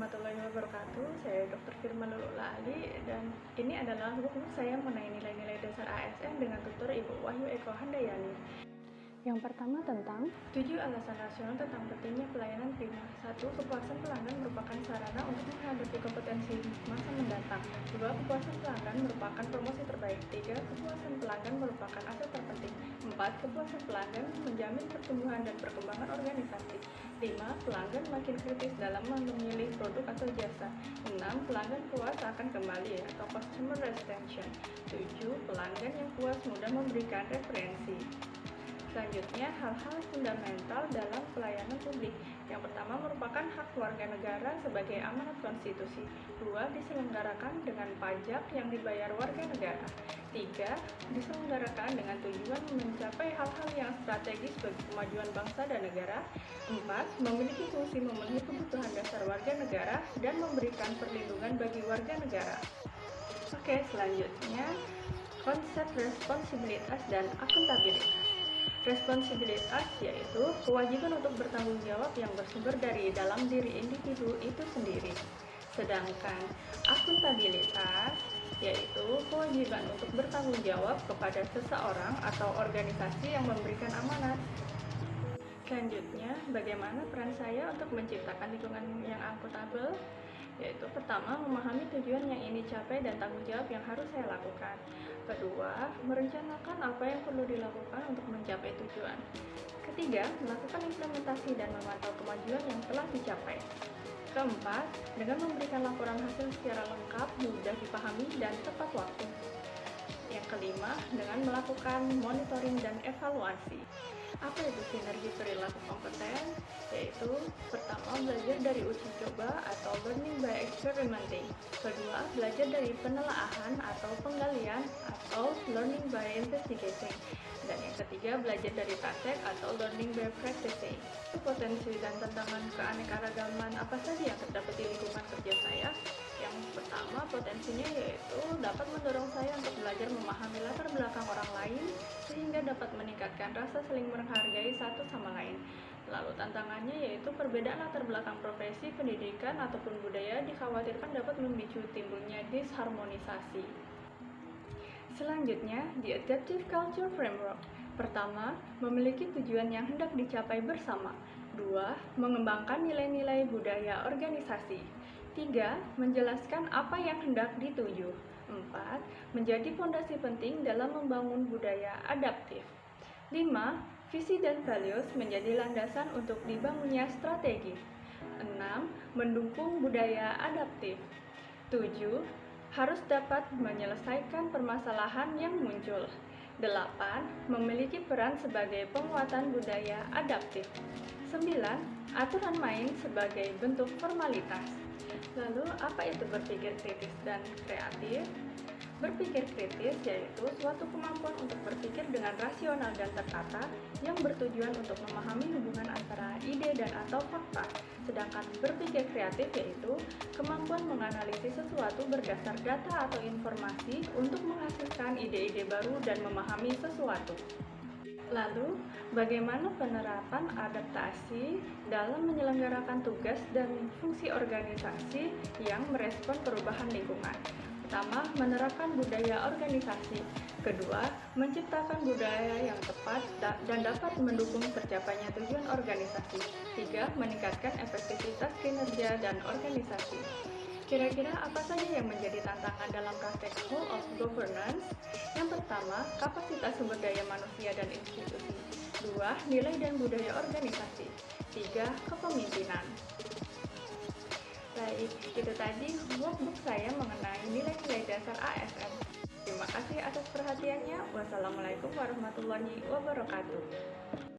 warahmatullahi wabarakatuh. Saya Dr. Firman Lulula Ali dan ini adalah buku saya mengenai nilai-nilai dasar ASN dengan tutor Ibu Wahyu Eko Handayani. Yang pertama tentang 7 alasan rasional tentang pentingnya pelayanan prima. 1. Kepuasan pelanggan merupakan sarana untuk menghadapi kompetensi masa mendatang. 2. Kepuasan pelanggan merupakan promosi terbaik. 3. Kepuasan pelanggan merupakan aset terpenting. 4. Kepuasan pelanggan menjamin pertumbuhan dan perkembangan organisasi. 5. Pelanggan makin kritis dalam memilih produk atau jasa. 6. Pelanggan puas akan kembali atau customer retention. 7. Pelanggan yang puas mudah memberikan referensi. Selanjutnya, hal-hal fundamental dalam pelayanan publik. Yang pertama merupakan hak warga negara sebagai amanat konstitusi. 2. Diselenggarakan dengan pajak yang dibayar warga negara. 3. Diselenggarakan dengan tujuan mencapai hal-hal yang strategis bagi kemajuan bangsa dan negara. 4. Memiliki fungsi memenuhi kebutuhan dasar warga negara dan memberikan perlindungan bagi warga negara. Oke, selanjutnya konsep responsibilitas dan akuntabilitas. Responsibilitas yaitu kewajiban untuk bertanggung jawab yang bersumber dari dalam diri individu itu sendiri. Sedangkan akuntabilitas yaitu kewajiban untuk bertanggung jawab kepada seseorang atau organisasi yang memberikan amanat. Selanjutnya, bagaimana peran saya untuk menciptakan lingkungan yang akuntabel? Yaitu pertama, memahami tujuan yang ingin dicapai dan tanggung jawab yang harus saya lakukan. Kedua, merencanakan apa yang perlu dilakukan untuk mencapai tujuan. Ketiga, melakukan implementasi dan memantau kemajuan yang telah dicapai. Keempat, dengan memberikan laporan hasil secara lengkap, mudah dipahami, dan tepat waktu. Yang kelima, dengan melakukan monitoring dan evaluasi. Apa itu sinergi perilaku kompeten? Yaitu pertama, belajar dari uji coba atau learning by experimenting. Kedua, belajar dari penelaahan atau penggalian atau learning by investigating. Dan yang ketiga, belajar dari praktek atau learning by practicing. Potensi dan tantangan keanekaragaman apa saja yang terdapat di lingkungan kerja saya? Yang pertama, potensinya yaitu dapat mendorong saya untuk belajar memahami latar belakang orang lain sehingga dapat meningkatkan rasa saling menghargai satu sama lain. Lalu tantangannya yaitu perbedaan latar belakang profesi, pendidikan, ataupun budaya dikhawatirkan dapat memicu timbulnya disharmonisasi. Selanjutnya, the Adaptive Culture Framework. Pertama, memiliki tujuan yang hendak dicapai bersama. 2. Mengembangkan nilai-nilai budaya organisasi. 3. Menjelaskan apa yang hendak dituju. 4. Menjadi fondasi penting dalam membangun budaya adaptif. 5. Visi dan values menjadi landasan untuk dibangunnya strategi. 6. Mendukung budaya adaptif. 7. Harus dapat menyelesaikan permasalahan yang muncul. 8. Memiliki peran sebagai penguatan budaya adaptif. 9. Aturan main sebagai bentuk formalitas. Lalu, apa itu berpikir kritis dan kreatif? Berpikir kritis yaitu suatu kemampuan untuk berpikir dengan rasional dan tertata yang bertujuan untuk memahami hubungan antara ide dan atau fakta. Sedangkan berpikir kreatif yaitu kemampuan menganalisis sesuatu berdasar data atau informasi untuk menghasilkan ide-ide baru dan memahami sesuatu. Lalu, bagaimana penerapan adaptasi dalam menyelenggarakan tugas dan fungsi organisasi yang merespon perubahan lingkungan? Pertama, menerapkan budaya organisasi. Kedua, menciptakan budaya yang tepat dan dapat mendukung tercapainya tujuan organisasi. 3. Meningkatkan efektivitas kinerja dan organisasi. Kira-kira apa saja yang menjadi tantangan dalam praktek whole of governance? Yang pertama, kapasitas sumber daya manusia dan institusi. 2. Nilai dan budaya organisasi. 3. Kepemimpinan. Baik, itu tadi workbook saya mengenai nilai-nilai dasar ASN. Terima kasih atas perhatiannya. Wassalamualaikum warahmatullahi wabarakatuh.